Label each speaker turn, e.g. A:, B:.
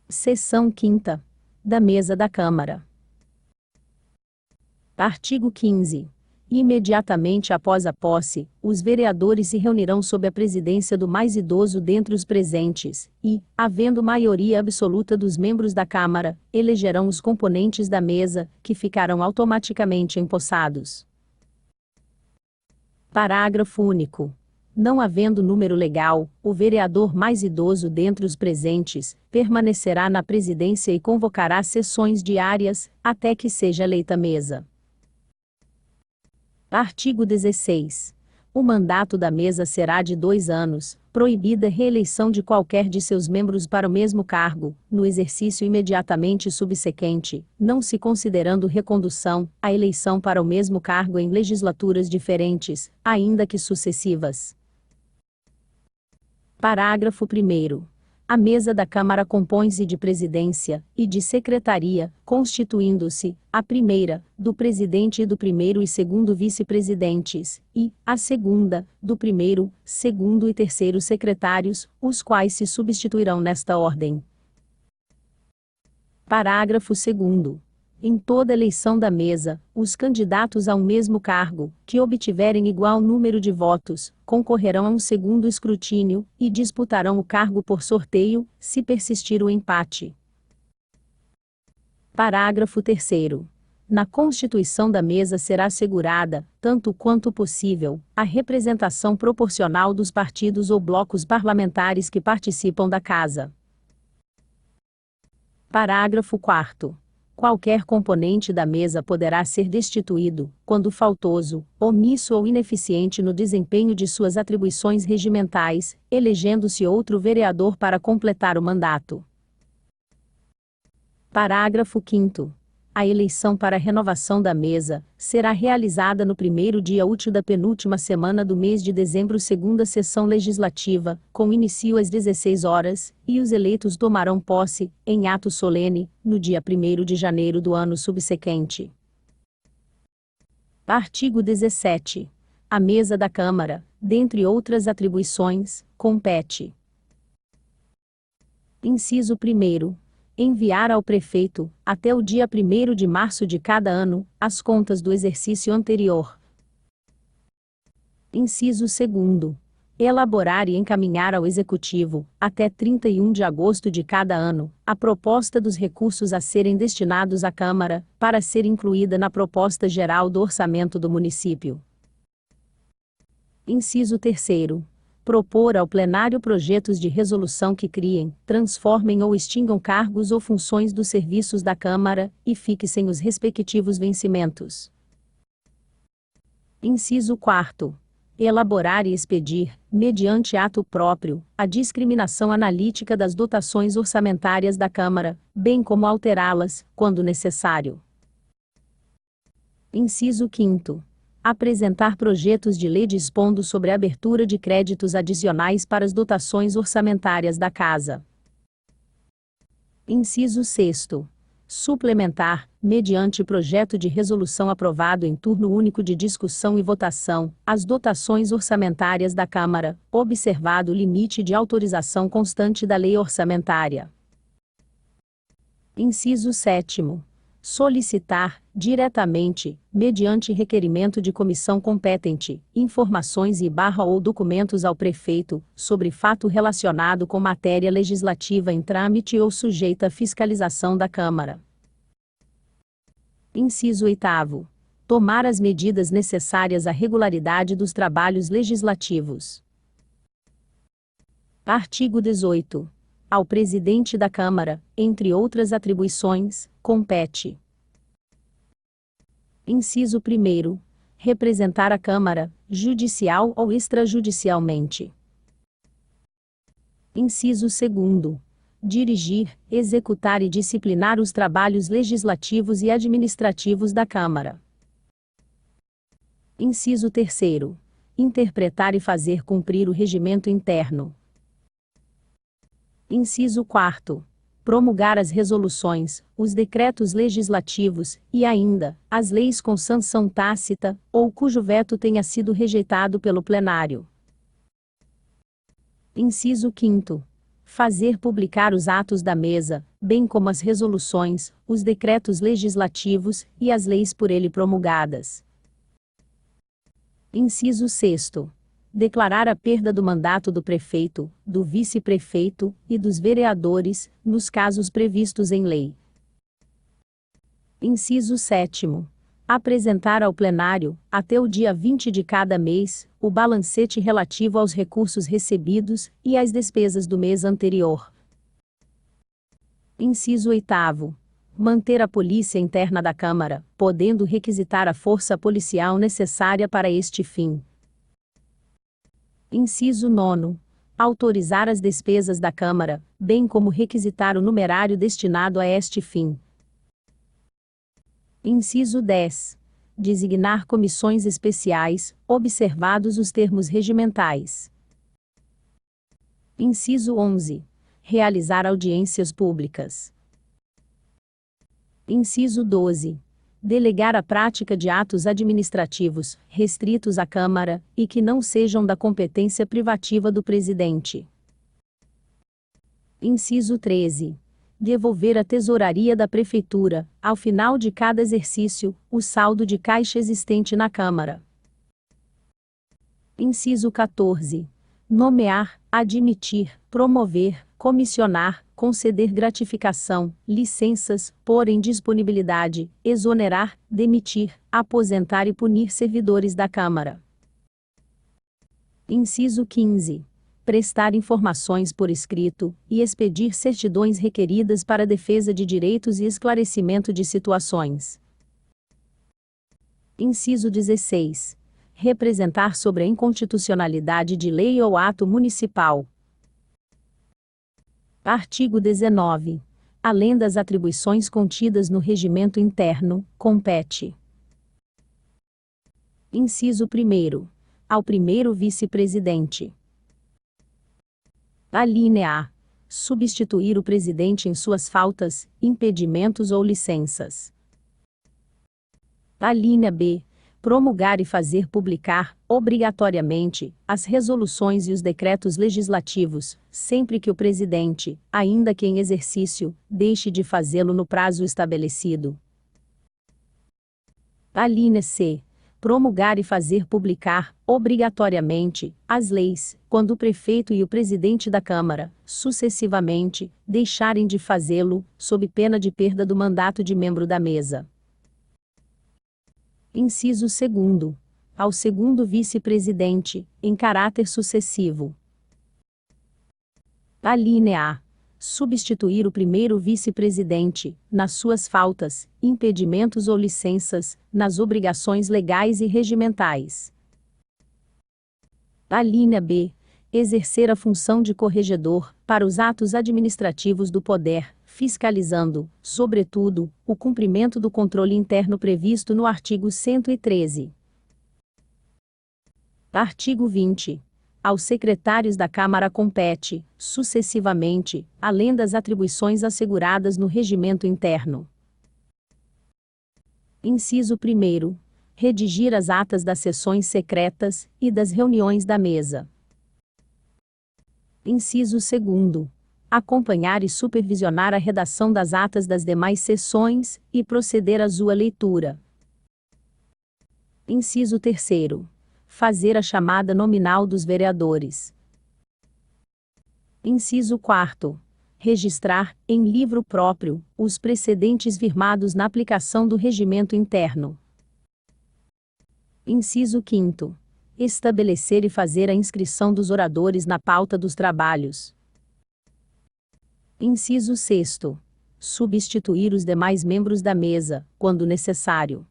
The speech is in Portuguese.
A: Seção 5ª. Da Mesa da Câmara. Artigo 15. Imediatamente após a posse, os vereadores se reunirão sob a presidência do mais idoso dentre os presentes, e, havendo maioria absoluta dos membros da Câmara, elegerão os componentes da mesa, que ficarão automaticamente empossados. Parágrafo único. Não havendo número legal, o vereador mais idoso dentre os presentes permanecerá na presidência e convocará sessões diárias, até que seja eleita a mesa. Artigo 16. O mandato da mesa será de 2 anos, proibida a reeleição de qualquer de seus membros para o mesmo cargo, no exercício imediatamente subsequente, não se considerando recondução, a eleição para o mesmo cargo em legislaturas diferentes, ainda que sucessivas. Parágrafo 1º. A mesa da Câmara compõe-se de presidência e de secretaria, constituindo-se, a primeira, do presidente e do primeiro e segundo vice-presidentes, e, a segunda, do primeiro, segundo e terceiro secretários, os quais se substituirão nesta ordem. Parágrafo 2º. Em toda eleição da mesa, os candidatos a um mesmo cargo, que obtiverem igual número de votos, concorrerão a um segundo escrutínio, e disputarão o cargo por sorteio, se persistir o empate. Parágrafo 3º. Na constituição da mesa será assegurada, tanto quanto possível, a representação proporcional dos partidos ou blocos parlamentares que participam da Casa. Parágrafo 4º. Qualquer componente da mesa poderá ser destituído, quando faltoso, omisso ou ineficiente no desempenho de suas atribuições regimentais, elegendo-se outro vereador para completar o mandato. Parágrafo 5º. A eleição para a renovação da mesa será realizada no primeiro dia útil da penúltima semana do mês de dezembro, segunda sessão legislativa, com início às 16 horas, e os eleitos tomarão posse, em ato solene, no dia 1º de janeiro do ano subsequente. Artigo 17. A mesa da Câmara, dentre outras atribuições, compete: inciso 1º. Enviar ao prefeito, até o dia 1º de março de cada ano, as contas do exercício anterior. Inciso 2º. Elaborar e encaminhar ao Executivo, até 31 de agosto de cada ano, a proposta dos recursos a serem destinados à Câmara, para ser incluída na proposta geral do orçamento do município. Inciso 3º. Propor ao plenário projetos de resolução que criem, transformem ou extingam cargos ou funções dos serviços da Câmara, e fixem os respectivos vencimentos. Inciso 4º. Elaborar e expedir, mediante ato próprio, a discriminação analítica das dotações orçamentárias da Câmara, bem como alterá-las, quando necessário. Inciso 5º. Apresentar projetos de lei dispondo sobre a abertura de créditos adicionais para as dotações orçamentárias da Casa. Inciso 6º. Suplementar, mediante projeto de resolução aprovado em turno único de discussão e votação, as dotações orçamentárias da Câmara, observado o limite de autorização constante da lei orçamentária. Inciso 7º. Solicitar, diretamente, mediante requerimento de comissão competente, informações ou documentos ao prefeito, sobre fato relacionado com matéria legislativa em trâmite ou sujeita à fiscalização da Câmara. Inciso 8º. Tomar as medidas necessárias à regularidade dos trabalhos legislativos. Artigo 18. Ao presidente da Câmara, entre outras atribuições, compete: inciso 1º. Representar a Câmara, judicial ou extrajudicialmente. Inciso 2º. Dirigir, executar e disciplinar os trabalhos legislativos e administrativos da Câmara. Inciso 3º. Interpretar e fazer cumprir o regimento interno. Inciso 4º. Promulgar as resoluções, os decretos legislativos, e ainda, as leis com sanção tácita, ou cujo veto tenha sido rejeitado pelo plenário. Inciso 5º. Fazer publicar os atos da mesa, bem como as resoluções, os decretos legislativos e as leis por ele promulgadas. Inciso 6º. Declarar a perda do mandato do prefeito, do vice-prefeito e dos vereadores, nos casos previstos em lei. Inciso 7º. Apresentar ao plenário, até o dia 20 de cada mês, o balancete relativo aos recursos recebidos e às despesas do mês anterior. Inciso 8º. Manter a polícia interna da Câmara, podendo requisitar a força policial necessária para este fim. Inciso 9º. Autorizar as despesas da Câmara, bem como requisitar o numerário destinado a este fim. Inciso 10. Designar comissões especiais, observados os termos regimentais. Inciso 11. Realizar audiências públicas. Inciso 12. Delegar a prática de atos administrativos, restritos à Câmara, e que não sejam da competência privativa do presidente. Inciso 13. Devolver à Tesouraria da Prefeitura, ao final de cada exercício, o saldo de caixa existente na Câmara. Inciso 14. Nomear, admitir, promover, comissionar, conceder gratificação, licenças, pôr em disponibilidade, exonerar, demitir, aposentar e punir servidores da Câmara. Inciso 15. Prestar informações por escrito e expedir certidões requeridas para defesa de direitos e esclarecimento de situações. Inciso 16. Representar sobre a inconstitucionalidade de lei ou ato municipal. Artigo 19. Além das atribuições contidas no regimento interno, compete. Inciso 1º. Ao primeiro vice-presidente. Alínea A. Substituir o presidente em suas faltas, impedimentos ou licenças. Alínea B. Promulgar e fazer publicar, obrigatoriamente, as resoluções e os decretos legislativos, sempre que o presidente, ainda que em exercício, deixe de fazê-lo no prazo estabelecido. Alínea C. Promulgar e fazer publicar, obrigatoriamente, as leis, quando o prefeito e o presidente da Câmara, sucessivamente, deixarem de fazê-lo, sob pena de perda do mandato de membro da mesa. Inciso 2º. Ao segundo vice-presidente, em caráter sucessivo. Alínea A. Substituir o primeiro vice-presidente, nas suas faltas, impedimentos ou licenças, nas obrigações legais e regimentais. Alínea B. Exercer a função de corregedor, para os atos administrativos do poder, fiscalizando, sobretudo, o cumprimento do controle interno previsto no artigo 113. Artigo 20. Aos secretários da Câmara compete, sucessivamente, além das atribuições asseguradas no regimento interno. Inciso 1º. Redigir as atas das sessões secretas e das reuniões da mesa. Inciso 2º. Acompanhar e supervisionar a redação das atas das demais sessões e proceder à sua leitura. Inciso 3º. Fazer a chamada nominal dos vereadores. Inciso 4º. Registrar, em livro próprio, os precedentes firmados na aplicação do regimento interno. Inciso 5º. Estabelecer e fazer a inscrição dos oradores na pauta dos trabalhos. Inciso 6º. Substituir os demais membros da mesa, quando necessário.